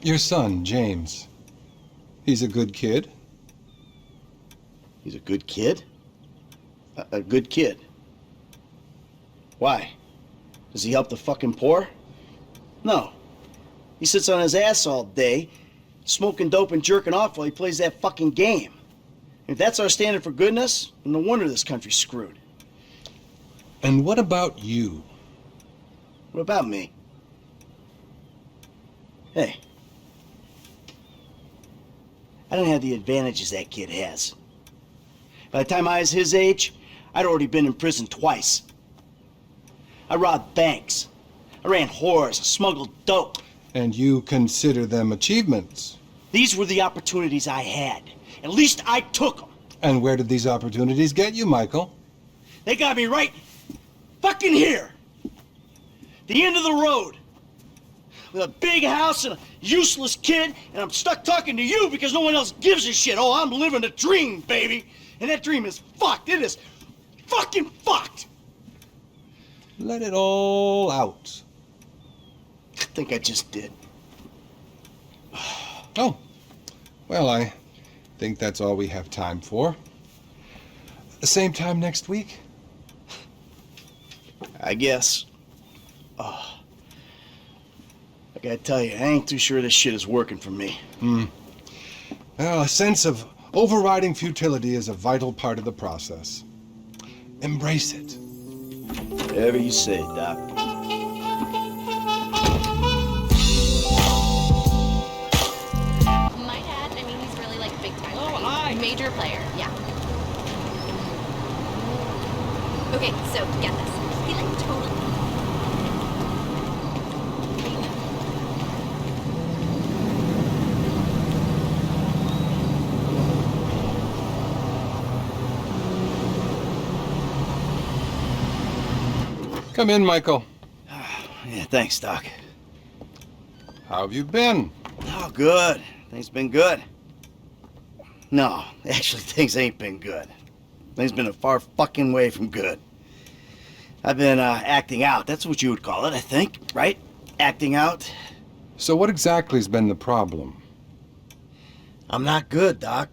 Your son, James. He's a good kid. He's a good kid? A good kid? Why? Does he help the fucking poor? No. He sits on his ass all day, smoking dope and jerking off while he plays that fucking game. If that's our standard for goodness, then no wonder this country's screwed. And what about you? What about me? Hey. I don't have the advantages that kid has. By the time I was his age, I'd already been in prison twice. I robbed banks. I ran whores. I smuggled dope. And you consider them achievements? These were the opportunities I had. At least I took them. And where did these opportunities get you, Michael? They got me right fucking here. The end of the road. With a big house and a useless kid, and I'm stuck talking to you because no one else gives a shit. Oh, I'm living a dream, baby. And that dream is fucked. It is fucking fucked. Let it all out. I think I just did. Oh, well, I think that's all we have time for. The same time next week? I guess. Oh. I gotta tell you, I ain't too sure this shit is working for me. Well, a sense of overriding futility is a vital part of the process. Embrace it. Whatever you say, Doc. My dad, I mean, he's really like big time. Oh, right? hi. Major player, yeah. Okay, so get this. He like totally. Come in, Michael. Yeah, thanks, Doc. How have you been? Oh, good. Things been good. No, actually, things ain't been good. Things been a far fucking way from good. I've been acting out. That's what you would call it, I think, right? Acting out. So what exactly has been the problem? I'm not good, Doc.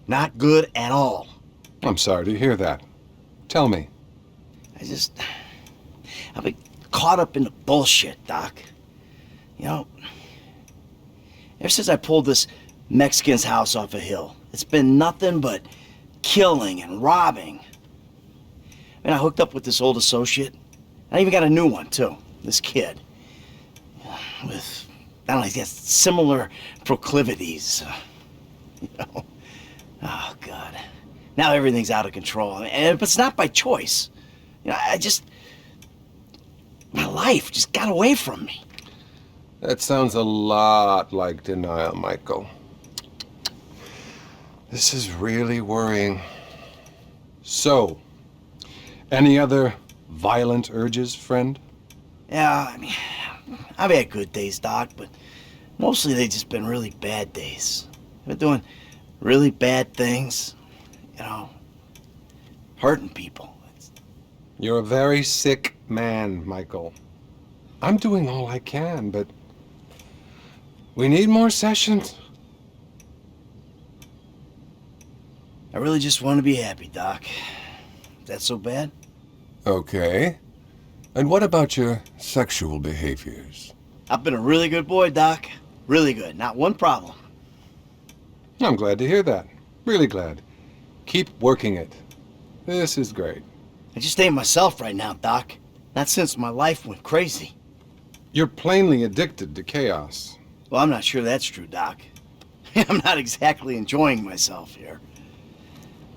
Not good at all. I'm sorry to hear that. Tell me. I've been caught up in the bullshit, Doc. You know, ever since I pulled this Mexican's house off a hill, it's been nothing but killing and robbing. I mean, I hooked up with this old associate. I even got a new one, too. This kid. With, I don't know, he's got similar proclivities. You know? Oh, God. Now everything's out of control. But it's not by choice. You know, my life just got away from me. That sounds a lot like denial, Michael. This is really worrying. So, any other violent urges, friend? Yeah, I mean, I've had good days, Doc, but mostly they've just been really bad days. I've been doing really bad things, you know, hurting people. You're a very sick man, Michael. I'm doing all I can, but we need more sessions. I really just want to be happy, Doc. Is that so bad? Okay. And what about your sexual behaviors? I've been a really good boy, Doc. Really good. Not one problem. I'm glad to hear that. Really glad. Keep working it. This is great. I just ain't myself right now, Doc. Not since my life went crazy. You're plainly addicted to chaos. Well, I'm not sure that's true, Doc. I'm not exactly enjoying myself here.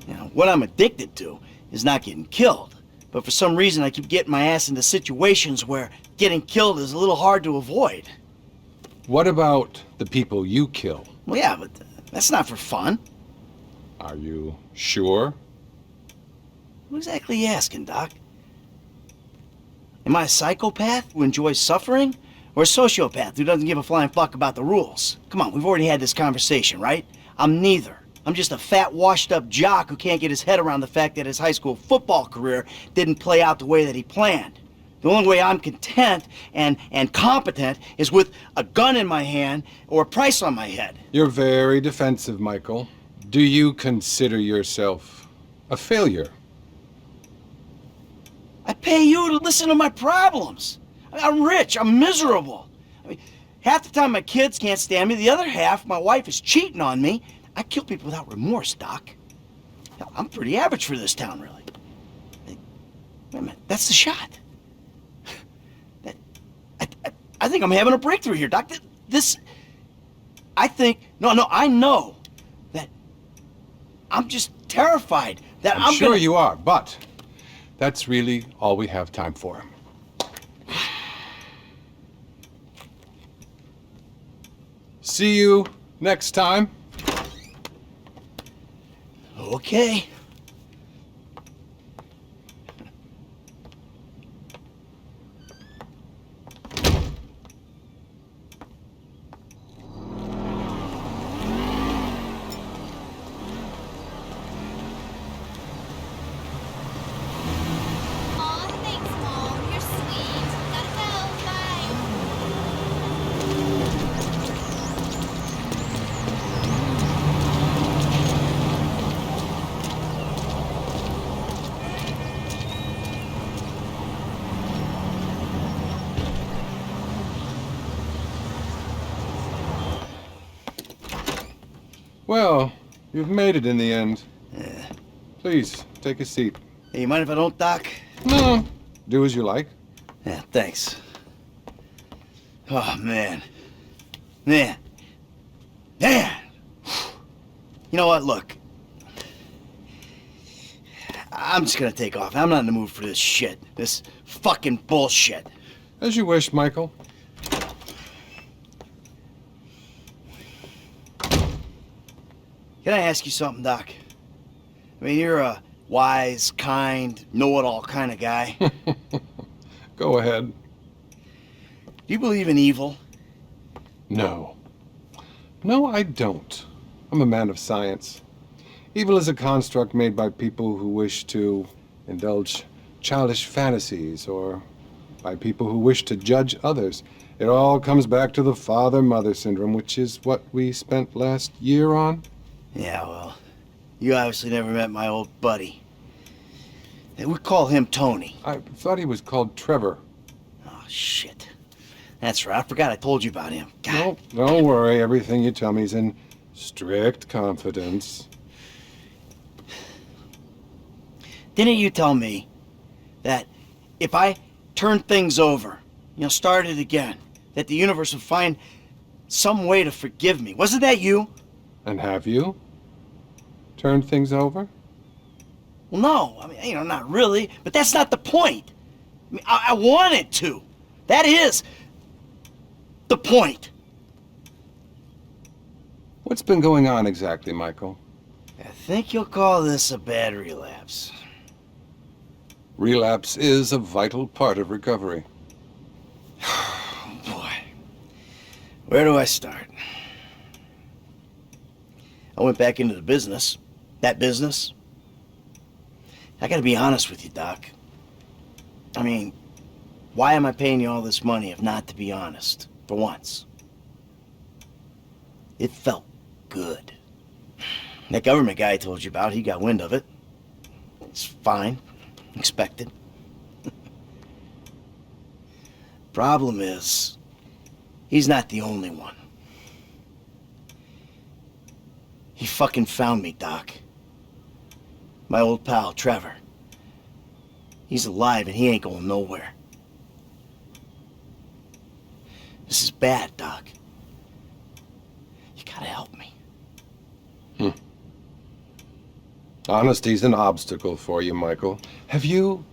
You know, what I'm addicted to is not getting killed. But for some reason, I keep getting my ass into situations where getting killed is a little hard to avoid. What about the people you kill? Well, yeah, but that's not for fun. Are you sure? What exactly are you asking, Doc? Am I a psychopath who enjoys suffering? Or a sociopath who doesn't give a flying fuck about the rules? Come on, we've already had this conversation, right? I'm neither. I'm just a fat, washed-up jock who can't get his head around the fact that his high school football career didn't play out the way that he planned. The only way I'm content and competent is with a gun in my hand or a price on my head. You're very defensive, Michael. Do you consider yourself a failure? I pay you to listen to my problems. I'm rich, I'm miserable. I mean, half the time my kids can't stand me, the other half my wife is cheating on me. I kill people without remorse, Doc. I'm pretty average for this town, really. Wait a minute, that's the shot. I think I'm having a breakthrough here, Doc. I know that I'm just terrified that I'm sure you are, but that's really all we have time for. See you next time. Okay. Aw, thanks, Mom. You're sweet. Gotta go. Bye. Well, you've made it in the end. Please, take a seat. Hey, you mind if I don't, Doc? No, do as you like. Yeah, thanks. Oh, man. Man. You know what? Look. I'm just gonna take off. I'm not in the mood for this shit. This fucking bullshit. As you wish, Michael. Can I ask you something, Doc? I mean, you're a wise, kind, know-it-all kind of guy. Do Go ahead. you believe in evil? No. No, I don't. I'm a man of science. Evil is a construct made by people who wish to indulge childish fantasies, or by people who wish to judge others. It all comes back to the father-mother syndrome, which is what we spent last year on. Yeah, well, you obviously never met my old buddy. We call him Tony. I thought he was called Trevor. Oh, shit. That's right. I forgot I told you about him. God. No, don't worry. Everything you tell me is in strict confidence. Didn't you tell me that if I turned things over, started again, that the universe would find some way to forgive me? Wasn't that you? And have you turned things over? Well, no. I mean, not really. But that's not the point. I mean, I wanted to. That is the point. What's been going on exactly, Michael? I think you'll call this a bad relapse. Relapse is a vital part of recovery. Boy, where do I start? I went back into the business. That business. I gotta be honest with you, Doc. I mean, why am I paying you all this money if not to be honest? For once. It felt good. That government guy I told you about, he got wind of it. It's fine. Expected. Problem is, he's not the only one. He fucking found me, Doc. My old pal, Trevor. He's alive and he ain't going nowhere. This is bad, Doc. You gotta help me. Honesty's an obstacle for you, Michael. Have you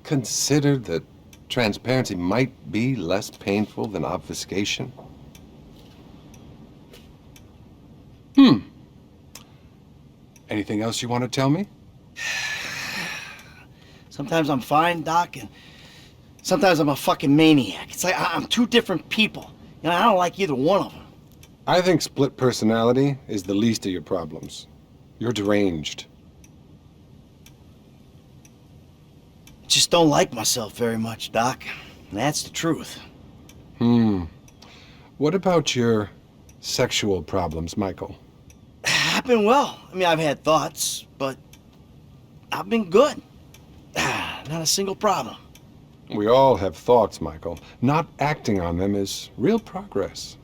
considered that transparency might be less painful than obfuscation? Anything else you want to tell me? Sometimes I'm fine, Doc, and sometimes I'm a fucking maniac. It's like I'm two different people. I don't like either one of them. I think split personality is the least of your problems. You're deranged. just don't like myself very much, Doc. That's the truth. What about your sexual problems, Michael? I've been well. I mean, I've had thoughts, but I've been good. Not a single problem. We all have thoughts, Michael. Not acting on them is real progress.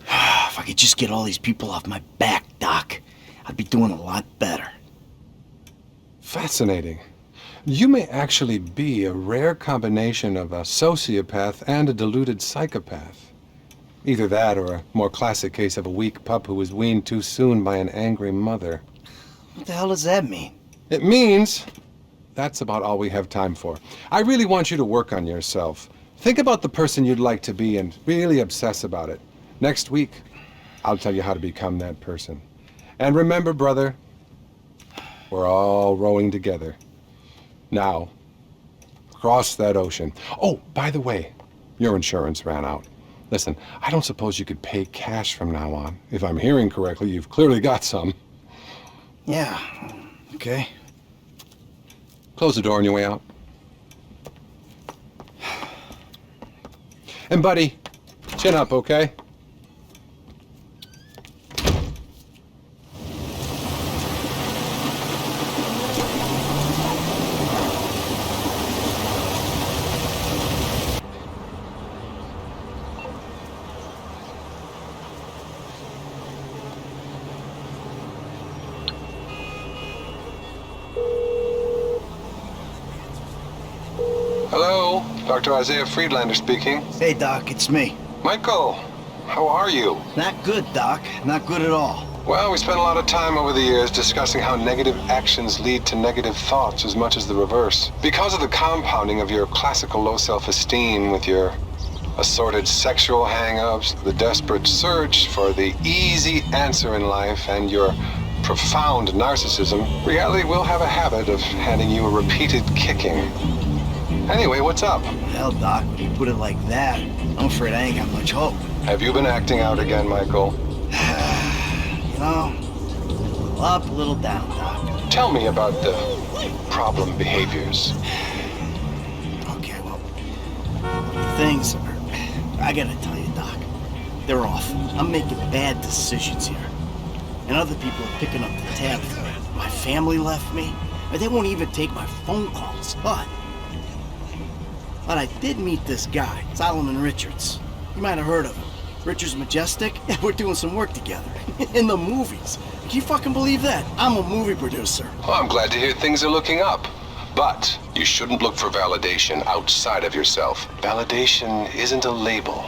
If I could just get all these people off my back, Doc, I'd be doing a lot better. Fascinating. You may actually be a rare combination of a sociopath and a deluded psychopath. Either that or a more classic case of a weak pup who was weaned too soon by an angry mother. What the hell does that mean? It means that's about all we have time for. I really want you to work on yourself. Think about the person you'd like to be and really obsess about it. Next week, I'll tell you how to become that person. And remember, brother, we're all rowing together. Now, cross that ocean. Oh, by the way, your insurance ran out. Listen, I don't suppose you could pay cash from now on. If I'm hearing correctly, you've clearly got some. Yeah, okay. Close the door on your way out. And buddy, chin up, okay? Hello, Dr. Isaiah Friedlander speaking. Hey, Doc, it's me. Michael, how are you? Not good, Doc. Not good at all. Well, we spent a lot of time over the years discussing how negative actions lead to negative thoughts as much as the reverse. Because of the compounding of your classical low self-esteem with your assorted sexual hang-ups, the desperate search for the easy answer in life, and your profound narcissism, reality will have a habit of handing you a repeated kicking. Anyway, what's up? Hell, Doc, when you put it like that, I'm afraid I ain't got much hope. Have you been acting out again, Michael? You know, little up, a little down, Doc. Tell me about the problem behaviors. Okay, well, things are... I gotta tell you, Doc, they're awful. I'm making bad decisions here. And other people are picking up the tab for it. My family left me, and they won't even take my phone calls. But I did meet this guy, Solomon Richards. You might have heard of him. Richards Majestic, and we're doing some work together. In the movies. Can you fucking believe that? I'm a movie producer. Well, I'm glad to hear things are looking up. But you shouldn't look for validation outside of yourself. Validation isn't a label.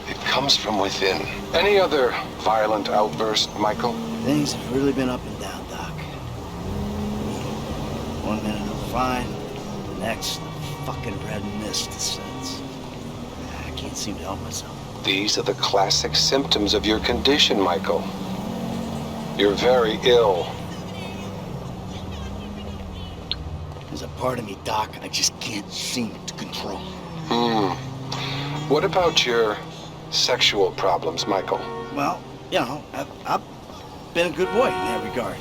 It comes from within. Any other violent outburst, Michael? Things have really been up and down, Doc. One minute I'm fine, the next, fucking red mist descends. I can't seem to help myself. These are the classic symptoms of your condition, Michael. You're very ill. There's a part of me, Doc, I just can't seem to control. What about your sexual problems, Michael? Well, you know, I've been a good boy in that regard.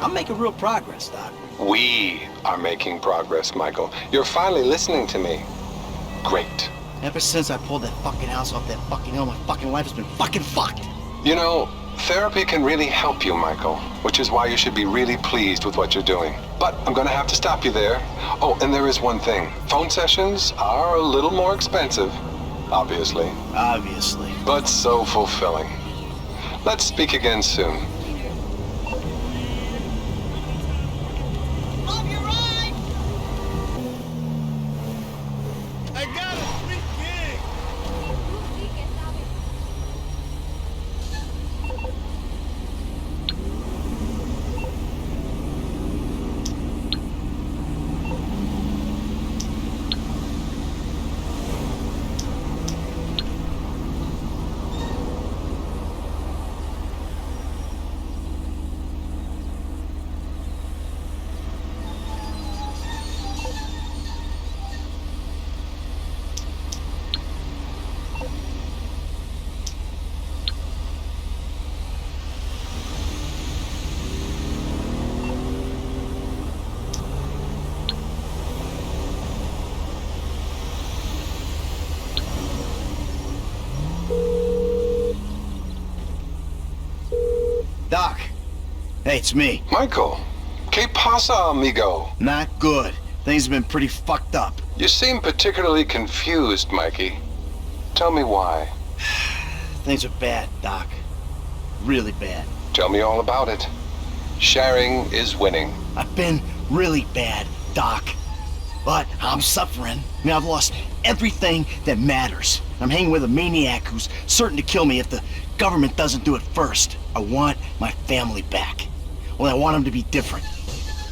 I'm making real progress, Doc. We are making progress, Michael. You're finally listening to me. Great. Ever since I pulled that fucking house off that fucking hill, my fucking life has been fucking fucked. You know, therapy can really help you, Michael, which is why you should be really pleased with what you're doing. But I'm gonna have to stop you there. Oh, and there is one thing. Phone sessions are a little more expensive, obviously, Obviously. but so fulfilling. Let's speak again soon. Love your ride! I got a sweet gig! Hey, it's me. Michael, ¿qué pasa, amigo? Not good. Things have been pretty fucked up. You seem particularly confused, Mikey. Tell me why. Things are bad, Doc. Really bad. Tell me all about it. Sharing is winning. I've been really bad, Doc. But I'm suffering. I mean, I've lost everything that matters. I'm hanging with a maniac who's certain to kill me if the government doesn't do it first. I want my family back. Well, I want them to be different.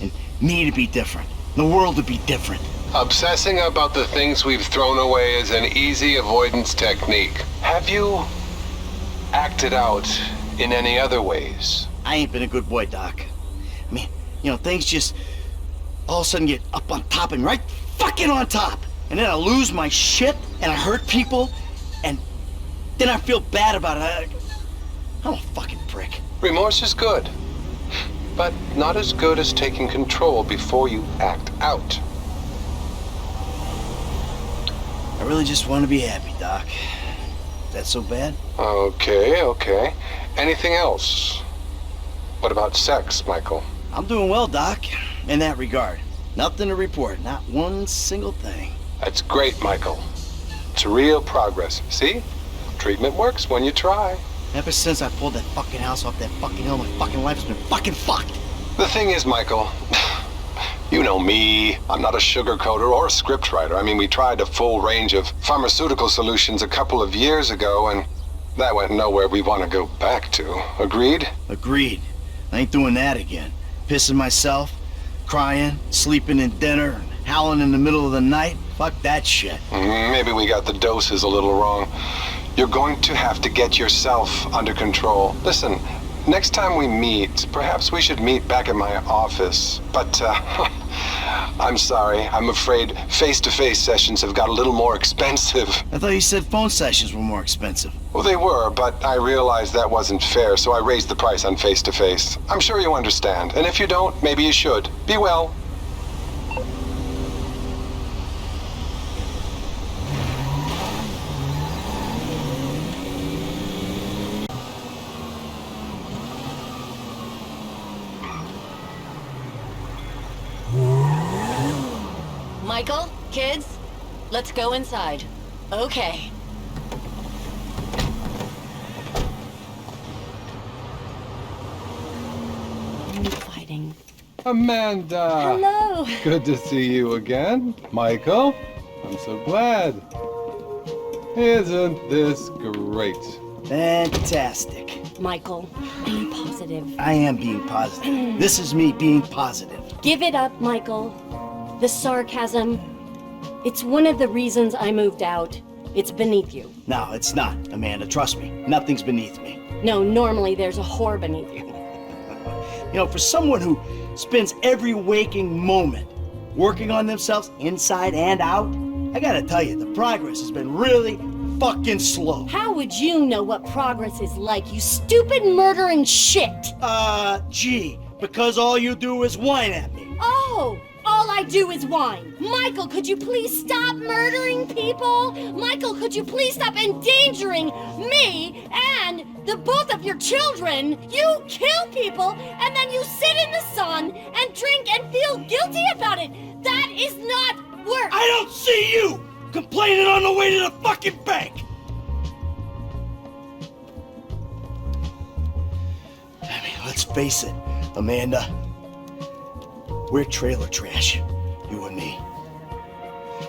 And me to be different. The world to be different. Obsessing about the things we've thrown away is an easy avoidance technique. Have you acted out in any other ways? I ain't been a good boy, Doc. I mean, things just all of a sudden get up on top and right fucking on top. And then I lose my shit and I hurt people and then I feel bad about it. I'm a fucking prick. Remorse is good, but not as good as taking control before you act out. I really just want to be happy, Doc. Is that so bad? Okay. Anything else? What about sex, Michael? I'm doing well, Doc, in that regard. Nothing to report, not one single thing. That's great, Michael. It's real progress. See? Treatment works when you try. Ever since I pulled that fucking house off that fucking hill, my fucking life has been fucking fucked. The thing is, Michael, you know me. I'm not a sugarcoater or a scriptwriter. I mean, we tried a full range of pharmaceutical solutions a couple of years ago, and that went nowhere we want to go back to. Agreed? Agreed. I ain't doing that again. Pissing myself, crying, sleeping in dinner, howling in the middle of the night. Fuck that shit. Maybe we got the doses a little wrong. You're going to have to get yourself under control. Listen, next time we meet, perhaps we should meet back at my office. But, I'm sorry. I'm afraid face-to-face sessions have got a little more expensive. I thought you said phone sessions were more expensive. Well, they were, but I realized that wasn't fair, so I raised the price on face-to-face. I'm sure you understand, and if you don't, maybe you should. Be well. Michael, kids, let's go inside. Okay. Fighting. Amanda! Hello. Good to see you again. Michael, I'm so glad. Isn't this great? Fantastic. Michael, be positive. I am being positive. This is me being positive. Give it up, Michael. The sarcasm, it's one of the reasons I moved out. It's beneath you. No, it's not, Amanda. Trust me. Nothing's beneath me. No, normally there's a whore beneath you. For someone who spends every waking moment working on themselves inside and out, I gotta tell you, the progress has been really fucking slow. How would you know what progress is like, you stupid murdering shit? Gee, because all you do is whine at me. Oh! All I do is whine. Michael, could you please stop murdering people? Michael, could you please stop endangering me and the both of your children? You kill people and then you sit in the sun and drink and feel guilty about it. That is not work. I don't see you complaining on the way to the fucking bank. I mean, let's face it, Amanda. We're trailer trash, you and me.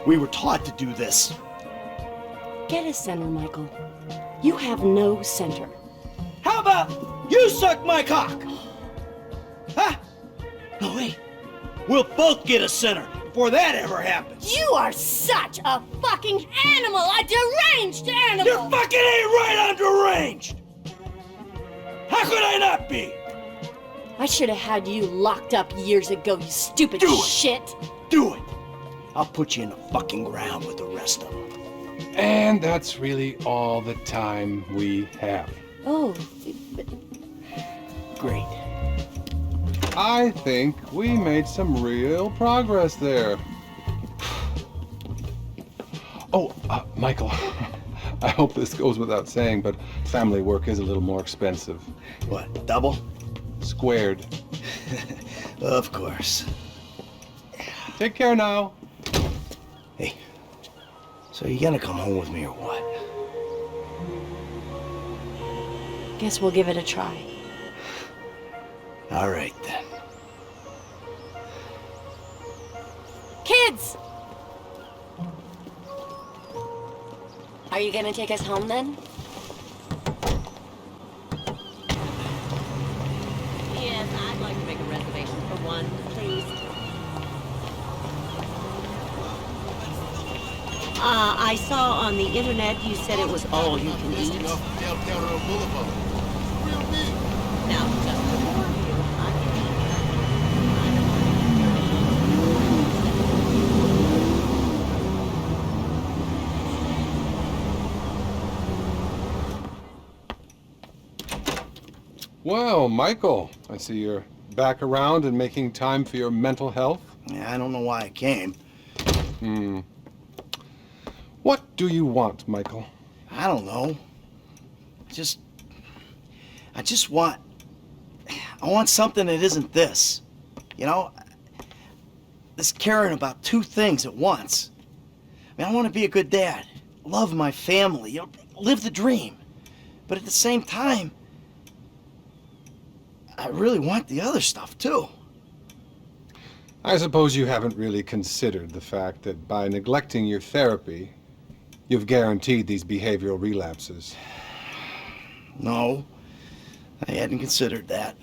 We were taught to do this. Get a center, Michael. You have no center. How about you suck my cock? Huh? No, wait. We'll both get a center before that ever happens. You are such a fucking animal, a deranged animal. You fucking ain't right on deranged. How could I not be? I should have had you locked up years ago, you stupid Do it. shit. Do it. I'll put you in the fucking ground with the rest of them. And that's really all the time we have. Oh, but Great. I think we made some real progress there. Oh, Michael, I hope this goes without saying, but family work is a little more expensive. What, double? Squared. Of course. Take care now. Hey, so you gonna come home with me or what? Guess we'll give it a try. All right, then. Kids! Are you gonna take us home then? Yes, I'd like to make a reservation for one, please. I saw on the internet you said it was all you can eat. Now, just to warn you, I can eat Well, Michael, I see you're back around and making time for your mental health. Yeah, I don't know why I came. What do you want, Michael? I don't know. I want something that isn't this. You know, this caring about two things at once. I mean, I want to be a good dad, love my family, you know, live the dream. But at the same time, I really want the other stuff too. I suppose you haven't really considered the fact that by neglecting your therapy, you've guaranteed these behavioral relapses. No, I hadn't considered that.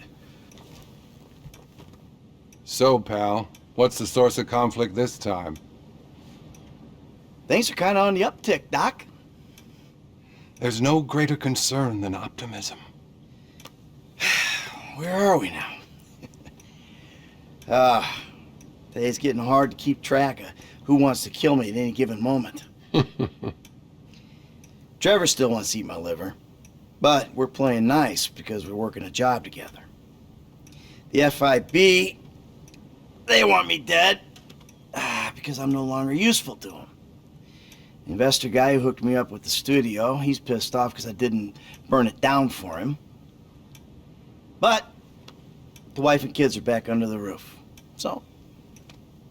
So, pal, what's the source of conflict this time? Things are kind of on the uptick, Doc. There's no greater concern than optimism. Where are we now? Today's getting hard to keep track of who wants to kill me at any given moment. Trevor still wants to eat my liver, but we're playing nice because we're working a job together. The FIB, they want me dead because I'm no longer useful to them. The investor guy who hooked me up with the studio, he's pissed off because I didn't burn it down for him. But the wife and kids are back under the roof. So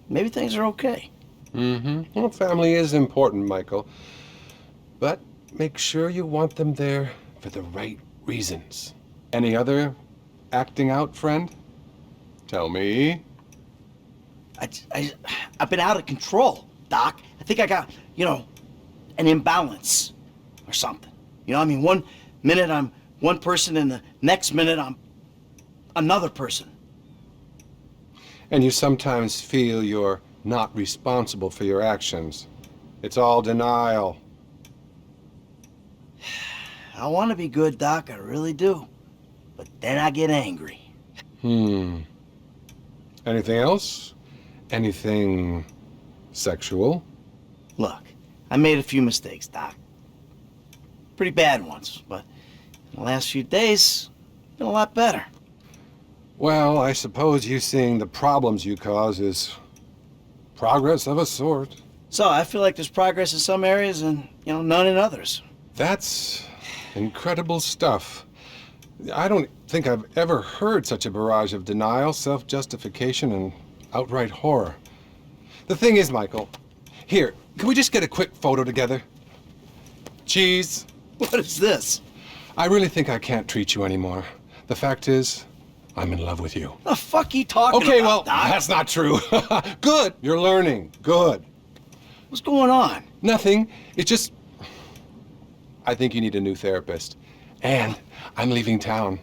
maybe things are okay. Well, family is important, Michael. But make sure you want them there for the right reasons. Any other acting out, friend? Tell me. I've been out of control, Doc. I think I got, an imbalance or something. I mean, one minute I'm one person and the next minute I'm another person. And you sometimes feel you're not responsible for your actions. It's all denial. I want to be good, Doc, I really do. But then I get angry. Anything else? Anything sexual? Look, I made a few mistakes, Doc. Pretty bad ones, but in the last few days, it's been a lot better. Well, I suppose you seeing the problems you cause is progress of a sort. So I feel like there's progress in some areas and, none in others. That's incredible stuff. I don't think I've ever heard such a barrage of denial, self-justification, and outright horror. The thing is, Michael, here, can we just get a quick photo together? Cheese. What is this? I really think I can't treat you anymore. The fact is, I'm in love with you. The fuck you talking Okay, well, about, Doc? that's not true. Good. You're learning. Good. What's going on? Nothing. It's just, I think you need a new therapist. And I'm leaving town.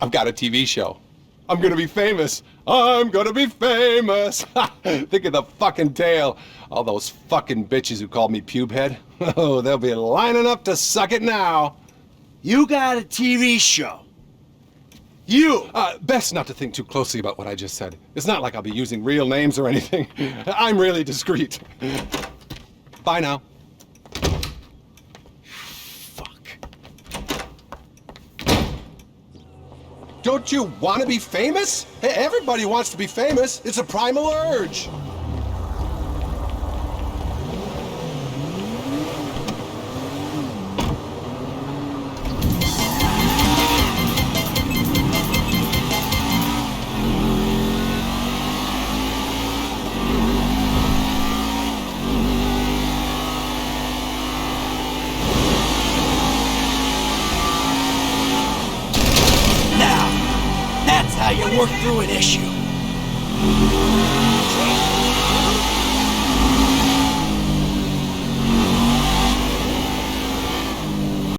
I've got a TV show. I'm gonna be famous. I'm gonna be famous. Think of the fucking tale. All those fucking bitches who called me pubehead. Oh, they'll be lining up to suck it now. You got a TV show. You! Best not to think too closely about what I just said. It's not like I'll be using real names or anything. I'm really discreet. Bye now. Fuck. Don't you want to be famous? Hey, everybody wants to be famous. It's a primal urge. work through an issue.